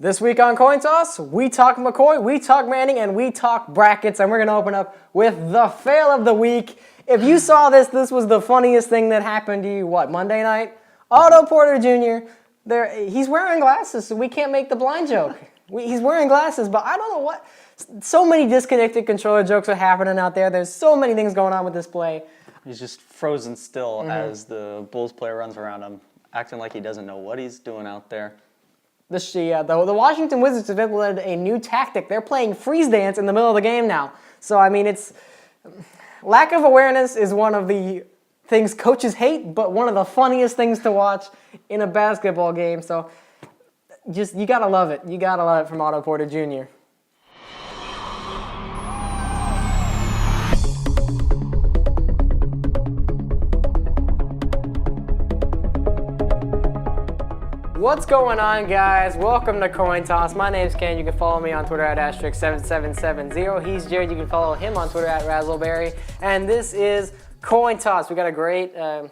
This week on Coin Toss, we talk McCoy, we talk Manning, and we talk brackets, and we're going to open up with the fail of the week. If you saw this was the funniest thing that happened to you, Monday night? Otto Porter Jr., he's wearing glasses, so we can't make the blind joke. He's wearing glasses, but I don't know what. So many disconnected controller jokes are happening out there. There's so many things going on with this play. He's just frozen still as the Bulls player runs around him, acting like he doesn't know what he's doing out there. The Washington Wizards have implemented a new tactic. They're playing freeze dance in the middle of the game now. So, it's lack of awareness is one of the things coaches hate, but one of the funniest things to watch in a basketball game. So, you got to love it. You got to love it from Otto Porter Jr. What's going on, guys? Welcome to Coin Toss. My name's Ken. You can follow me on Twitter at *7770. He's Jarrod. You can follow him on Twitter at Razzleberry. And this is Coin Toss. We got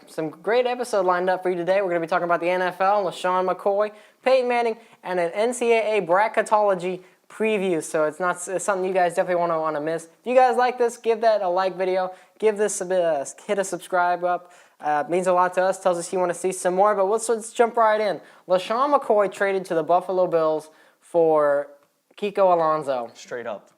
some great episode lined up for you today. We're going to be talking about the NFL, LeSean McCoy, Peyton Manning, and an NCAA bracketology preview. So it's something you guys definitely want to miss. If you guys like this, give that a like video. Give this hit a subscribe up. It means a lot to us. Tells us you want to see some more. But let's jump right in. LeSean McCoy traded to the Buffalo Bills for Kiko Alonso. Straight up.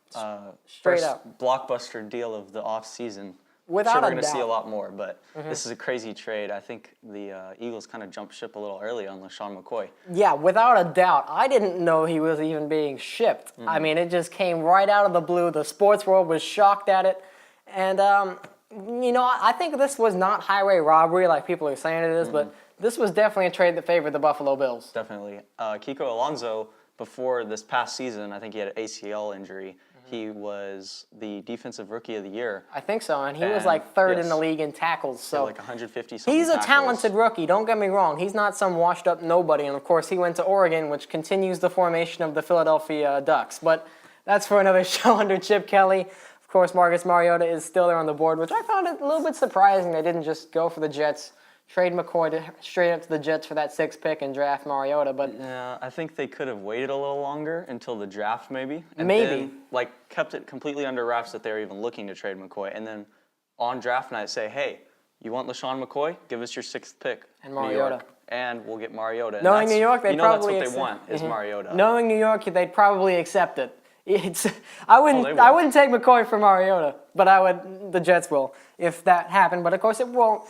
Straight up. Blockbuster deal of the offseason. Without we're going a to see a doubt. lot more, but this is a crazy trade. I think the Eagles kind of jumped ship a little early on LeSean McCoy. Yeah, without a doubt. I didn't know he was even being shipped. It just came right out of the blue. The sports world was shocked at it. And, I think this was not highway robbery like people are saying it is, but this was definitely a trade that favored the Buffalo Bills. Definitely. Kiko Alonso, before this past season, I think he had an ACL injury. He was the Defensive Rookie of the Year. I think so, and he was like third in the league in tackles. So like 150-something He's a tackles. talented rookie, don't get me wrong. He's not some washed-up nobody, and of course he went to Oregon, which continues the formation of the Philadelphia Ducks. But that's for another show under Chip Kelly. Of course, Marcus Mariota is still there on the board, which I found it a little bit surprising they didn't just go for the Jets, trade McCoy straight up to the Jets for that 6th pick and draft Mariota. But yeah, I think they could have waited a little longer until the draft, maybe. And maybe. Then, kept it completely under wraps that they were even looking to trade McCoy. And then on draft night, say, hey, you want LeSean McCoy? Give us your 6th pick. And Mariota. And we'll get Mariota. Knowing New York, they'd probably that's what they want, is Mariota. Knowing New York, they'd probably accept it. I wouldn't take McCoy for Mariota, but the Jets will if that happened. But of course it won't.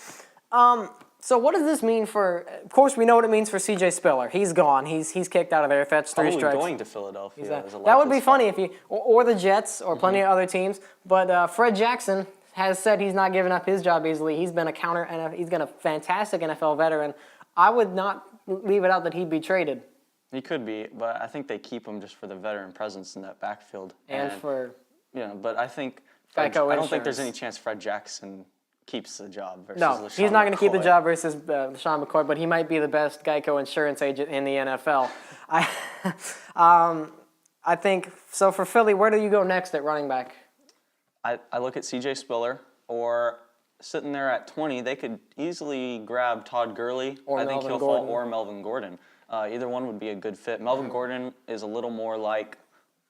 So what does this mean for? Of course we know what it means for C.J. Spiller. He's gone. He's kicked out of there. If that's 3 strikes. Probably going to Philadelphia. That would be funny if or the Jets or plenty of other teams. But Fred Jackson has said he's not giving up his job easily. He's been he's been a fantastic NFL veteran. I would not leave it out that he'd be traded. He could be, but I think they keep him just for the veteran presence in that backfield. But I think I don't think there's any chance Fred Jackson keeps the job versus LeSean he's not going to keep the McCoy. job versus LeSean McCoy, but he might be the best Geico insurance agent in the NFL. I think so. For Philly, where do you go next at running back? I look at C.J. Spiller, or sitting there at 20, they could easily grab Todd Gurley. I think he'll fall, or Melvin Gordon. Either one would be a good fit. Melvin Gordon is a little more like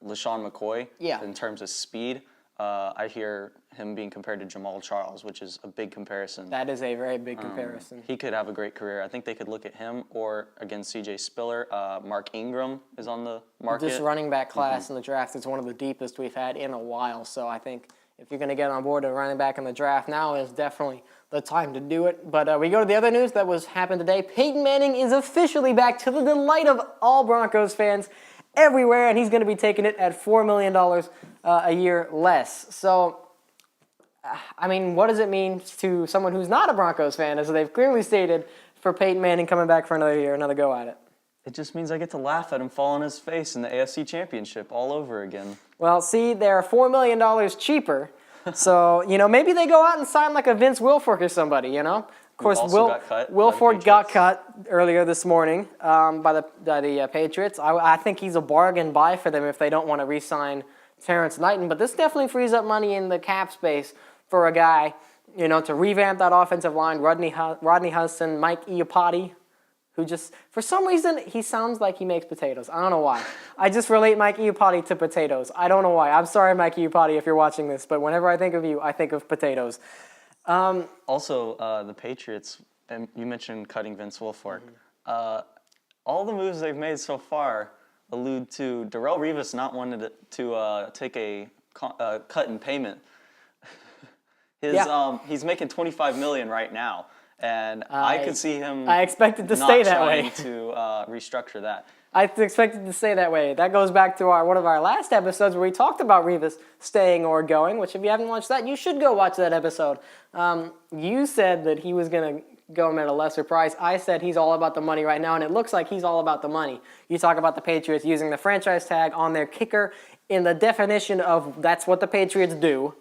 LeSean McCoy in terms of speed. I hear him being compared to Jamal Charles, which is a big comparison. That is a very big comparison. He could have a great career. I think they could look at him, or again, C.J. Spiller. Mark Ingram is on the market. This running back class in the draft is one of the deepest we've had in a while. So I think if you're going to get on board a running back in the draft now, is definitely the time to do it. But we go to the other news that happened today. Peyton Manning is officially back, to the delight of all Broncos fans everywhere, and he's going to be taking it at $4 million a year less. So, what does it mean to someone who's not a Broncos fan, as they've clearly stated, for Peyton Manning coming back for another year, another go at it? It just means I get to laugh at him fall on his face in the AFC Championship all over again. Well, see, they're $4 million cheaper. So, maybe they go out and sign like a Vince Wilfork or somebody, Of course, Wilfork got cut earlier this morning by the Patriots. I think he's a bargain buy for them if they don't want to re-sign Terrence Knighton. But this definitely frees up money in the cap space for a guy, to revamp that offensive line. Rodney Hudson, Mike Iupati, who just, for some reason, he sounds like he makes potatoes. I don't know why. I just relate Mike Iupati to potatoes. I don't know why. I'm sorry, Mike Iupati, if you're watching this, but whenever I think of you, I think of potatoes. Also, the Patriots, and you mentioned cutting Vince Wilfork. All the moves they've made so far allude to Darrelle Revis not wanting to take a cut in payment. He's making $25 million right now. And I could see him. I expected to stay that way. To restructure that. I expected to stay that way. That goes back to one of our last episodes where we talked about Revis staying or going. Which, if you haven't watched that, you should go watch that episode. You said that he was going to go him at a lesser price. I said he's all about the money right now, and it looks like he's all about the money. You talk about the Patriots using the franchise tag on their kicker in the definition of that's what the Patriots do.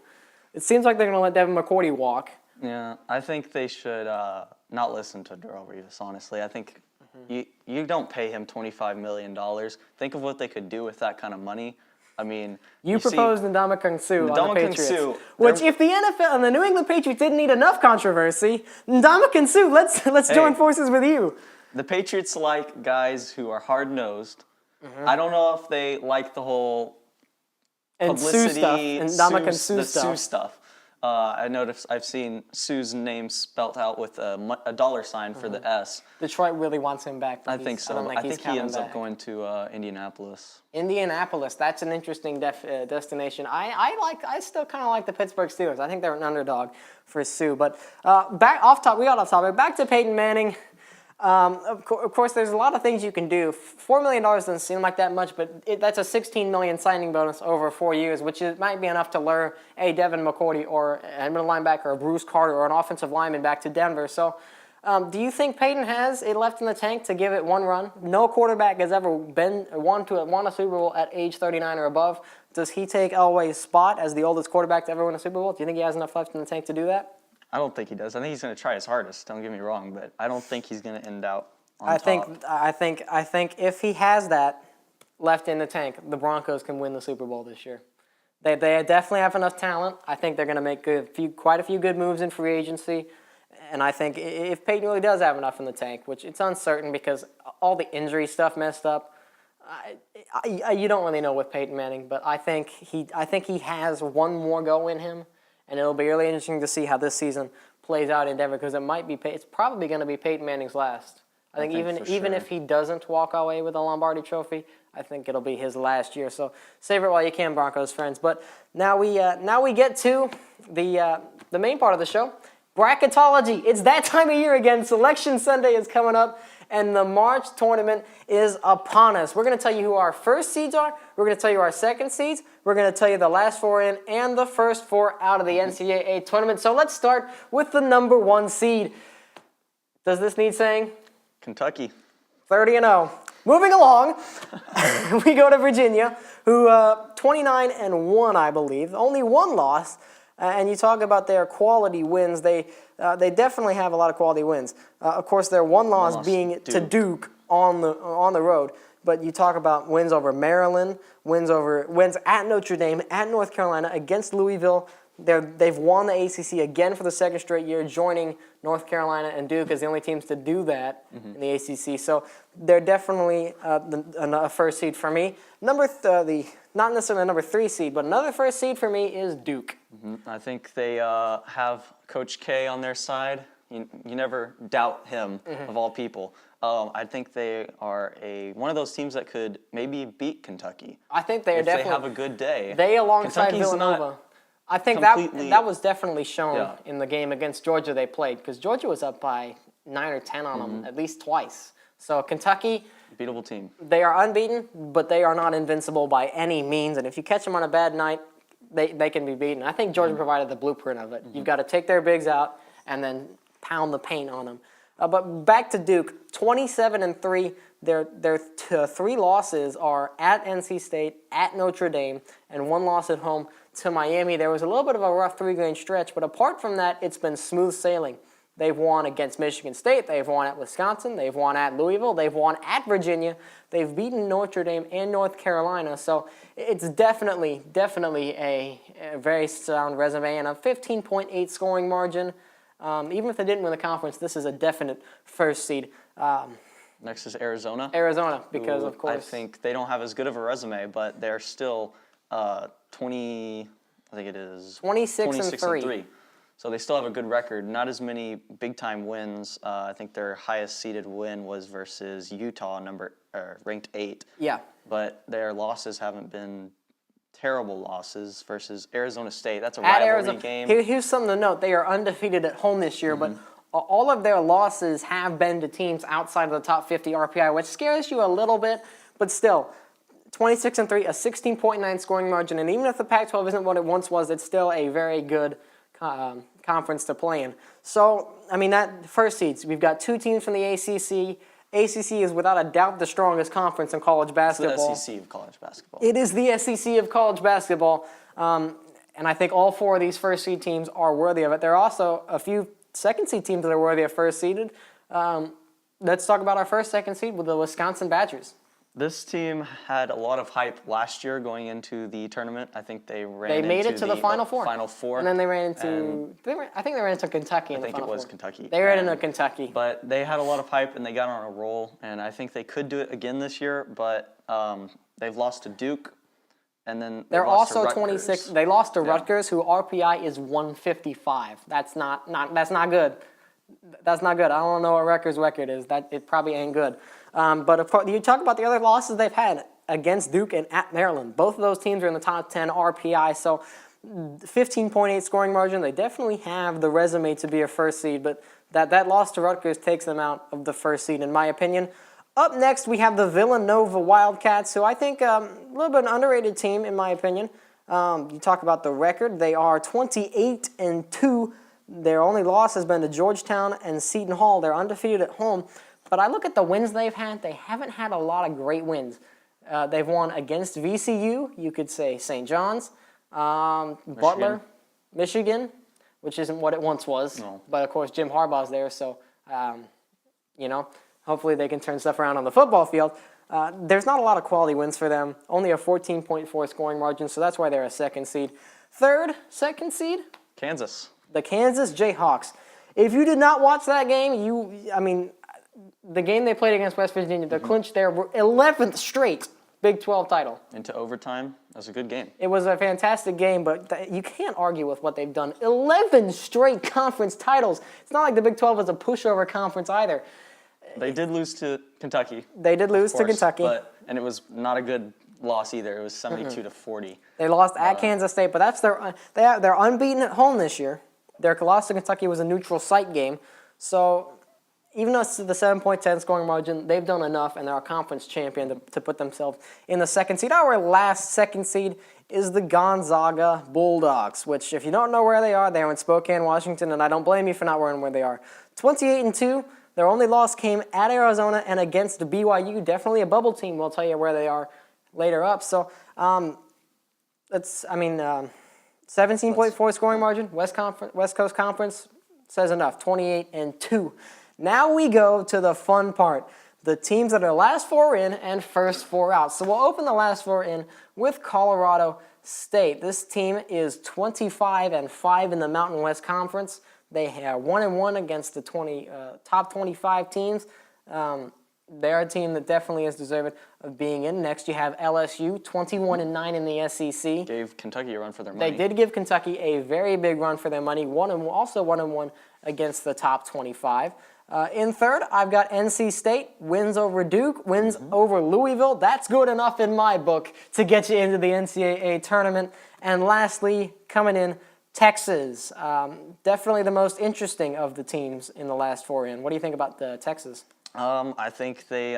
It seems like they're going to let Devin McCourty walk. Yeah, I think they should not listen to Darrelle Revis, honestly. I think you don't pay him $25 million. Think of what they could do with that kind of money. I mean, you proposed Ndamukong Suh on the Patriots, which if the NFL and the New England Patriots didn't need enough controversy, Ndamukong Suh, let's join forces with you. The Patriots like guys who are hard-nosed. I don't know if they like the whole publicity and Ndamukong Suh Suh stuff. I noticed I've seen Suh's name spelt out with a dollar sign for the S. Detroit really wants him back. I think so. I think he ends up going to Indianapolis. Indianapolis, that's an interesting destination. I still kind of like the Pittsburgh Steelers. I think they're an underdog for Suh. But we got off topic. Back to Peyton Manning. Of course, there's a lot of things you can do. $4 million doesn't seem like that much, but that's a $16 million signing bonus over 4 years, which might be enough to lure a Devin McCourty or a middle linebacker, or Bruce Carter, or an offensive lineman back to Denver. So, do you think Peyton has it left in the tank to give it one run? No quarterback has ever won a Super Bowl at age 39 or above. Does he take Elway's spot as the oldest quarterback to ever win a Super Bowl? Do you think he has enough left in the tank to do that? I don't think he does. I think he's going to try his hardest. Don't get me wrong, but I don't think he's going to end out on top. I think if he has that left in the tank, the Broncos can win the Super Bowl this year. They definitely have enough talent. I think they're going to make quite a few good moves in free agency. And I think if Peyton really does have enough in the tank, which it's uncertain because all the injury stuff messed up, you don't really know with Peyton Manning. But I think he has one more go in him. And it'll be really interesting to see how this season plays out in Denver because it's probably going to be Peyton Manning's last. I think even if he doesn't walk away with a Lombardi Trophy, I think it'll be his last year. So savor it while you can, Broncos fans. But now we get to the main part of the show, bracketology. It's that time of year again. Selection Sunday is coming up, and the March tournament is upon us. We're going to tell you who our first seeds are. We're going to tell you our second seeds. We're going to tell you the last four in and the first four out of the NCAA tournament. So let's start with the number one seed. Does this need saying? Kentucky. 30-0. Moving along, we go to Virginia, who 29-1, I believe. Only one loss. And you talk about their quality wins. They definitely have a lot of quality wins. Of course, their one loss being to Duke on the road. But you talk about wins over Maryland, wins at Notre Dame, at North Carolina, against Louisville. They've won the ACC again for the second straight year, joining North Carolina and Duke as the only teams to do that in the ACC. So they're definitely a first seed for me. Not necessarily a number 3 seed, but another first seed for me is Duke. I think they have Coach K on their side. You never doubt him, of all people. I think they are one of those teams that could maybe beat Kentucky. I think they are definitely. If they have a good day. They alongside Villanova. I think that was definitely shown in the game against Georgia they played, because Georgia was up by 9 or 10 on them at least twice. So Kentucky, beatable team. They are unbeaten, but they are not invincible by any means. And if you catch them on a bad night, they can be beaten. I think Georgia provided the blueprint of it. You've got to take their bigs out and then pound the paint on them. But back to Duke, 27-3. Their 3 losses are at NC State, at Notre Dame, and 1 loss at home to Miami. There was a little bit of a rough 3-game stretch, but apart from that, it's been smooth sailing. They've won against Michigan State. They've won at Wisconsin. They've won at Louisville. They've won at Virginia. They've beaten Notre Dame and North Carolina. So it's definitely a very sound resume and a 15.8 scoring margin. Even if they didn't win the conference, this is a definite first seed. Next is Arizona. Arizona, because of course. I think they don't have as good of a resume, but they're still 26 and 3. So they still have a good record. Not as many big-time wins. I think their highest-seeded win was versus Utah, ranked 8. Yeah. But their losses haven't been terrible losses versus Arizona State. That's a rivalry game. Here's something to note. They are undefeated at home this year, but all of their losses have been to teams outside of the top 50 RPI, which scares you a little bit, but still, 26 and 3, a 16.9 scoring margin, and even if the Pac-12 isn't what it once was, it's still a very good conference to play in. So, I mean, that first seeds, we've got 2 teams from the ACC. ACC is without a doubt the strongest conference in college basketball. It's the SEC of college basketball. It is the SEC of college basketball, and I think all 4 of these first seed teams are worthy of it. There are also a few second seed teams that are worthy of first seeded. Let's talk about our second seed with the Wisconsin Badgers. This team had a lot of hype last year going into the tournament. I think they made it to the Final Four. Final Four. And then they ran into, I think they ran into Kentucky in the Final Four. I think it was Kentucky. They ran into Kentucky. But they had a lot of hype and they got on a roll. And I think they could do it again this year, but they've lost to Duke. And then they're also 26. They lost to Rutgers, who RPI is 155. That's not good. That's not good. I don't know what Rutgers' record is. It probably ain't good. But of course, you talk about the other losses they've had against Duke and at Maryland. Both of those teams are in the top 10 RPI, so 15.8 scoring margin. They definitely have the resume to be a first seed, but that loss to Rutgers takes them out of the first seed, in my opinion. Up next, we have the Villanova Wildcats, who I think a little bit an underrated team, in my opinion. You talk about the record. They are 28 and 2. Their only loss has been to Georgetown and Seton Hall. They're undefeated at home. But I look at the wins they've had. They haven't had a lot of great wins. They've won against VCU, you could say St. John's, Butler, Michigan, which isn't what it once was. No. But, of course, Jim Harbaugh's there, so, hopefully they can turn stuff around on the football field. There's not a lot of quality wins for them. Only a 14.4 scoring margin, so that's why they're a second seed. Second seed? Kansas. The Kansas Jayhawks. If you did not watch that game, the game they played against West Virginia, they clinched their 11th straight Big 12 title. Into overtime. That was a good game. It was a fantastic game, but you can't argue with what they've done. 11 straight conference titles. It's not like the Big 12 is a pushover conference either. They did lose to Kentucky. They did lose to Kentucky. And it was not a good loss either. It was 72-40. They lost at Kansas State, but that's they're unbeaten at home this year. Their loss to Kentucky was a neutral site game. So even though it's the 7.10 scoring margin, they've done enough, and they're a conference champion to put themselves in the second seed. Our last second seed is the Gonzaga Bulldogs, which, if you don't know where they are, they're in Spokane, Washington, and I don't blame you for not knowing where they are. 28 and 2. Their only loss came at Arizona and against BYU. Definitely a bubble team. We'll tell you where they are later up. So, 17.4 scoring margin. West Coast Conference says enough. 28 and 2. Now we go to the fun part. The teams that are last 4 in and first 4 out. So we'll open the last 4 in with Colorado State. This team is 25 and 5 in the Mountain West Conference. They have 1-1 against the top 25 teams. They're a team that definitely is deserving of being in. Next, you have LSU, 21 and 9 in the SEC. Gave Kentucky a run for their money. They did give Kentucky a very big run for their money. Also 1-1 against the top 25. In third, I've got NC State, wins over Duke, wins over Louisville. That's good enough in my book to get you into the NCAA tournament. And lastly, coming in, Texas. Definitely the most interesting of the teams in the last 4 in. What do you think about the Texas? I think they,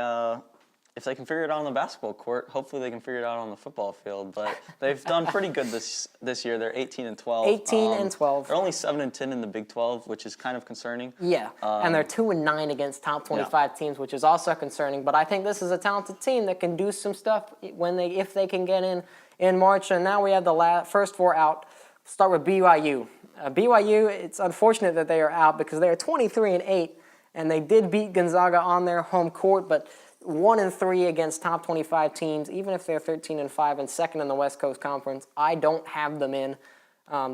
if they can figure it out on the basketball court, hopefully they can figure it out on the football field. But they've done pretty good this year. They're 18 and 12. 18 and 12. They're only 7 and 10 in the Big 12, which is kind of concerning. Yeah, and they're 2 and 9 against top 25 teams, which is also concerning. But I think this is a talented team that can do some stuff if they can get in March. And now we have the first 4 out. Start with BYU. BYU, it's unfortunate that they are out because they are 23 and 8. And they did beat Gonzaga on their home court, but 1 and 3 against top 25 teams, even if they're 13 and 5 and second in the West Coast Conference, I don't have them in.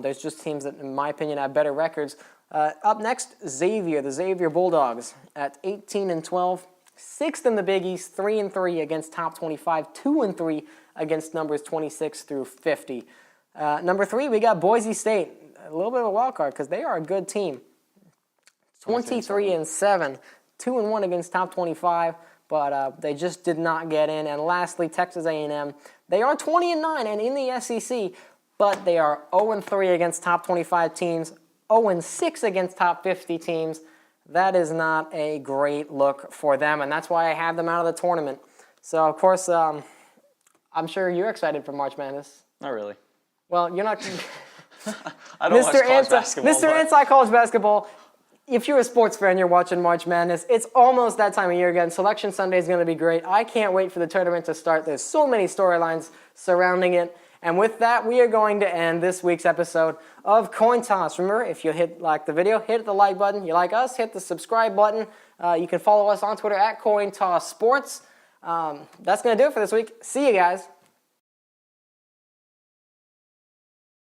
There's just teams that, in my opinion, have better records. Up next, Xavier, the Xavier Bulldogs at 18 and 12, 6th in the Big East, 3-3 against top 25, 2-3 against numbers 26 through 50. Number 3, we got Boise State. A little bit of a wild card because they are a good team. 23-7, 2-1 against top 25, but they just did not get in. And lastly, Texas A&M. They are 20-9 and in the SEC, but they are 0-3 against top 25 teams, 0-6 against top 50 teams. That is not a great look for them, and that's why I have them out of the tournament. So, of course, I'm sure you're excited for March Madness. Not really. Well, you're not. I don't watch college basketball. Mr. Anti-College Basketball, if you're a sports fan, you're watching March Madness. It's almost that time of year again. Selection Sunday is going to be great. I can't wait for the tournament to start. There's so many storylines surrounding it. And with that, we are going to end this week's episode of Coin Toss. Remember, if you like the video, hit the like button. You like us, hit the subscribe button. You can follow us on Twitter at Coin Toss Sports. That's going to do it for this week. See you guys.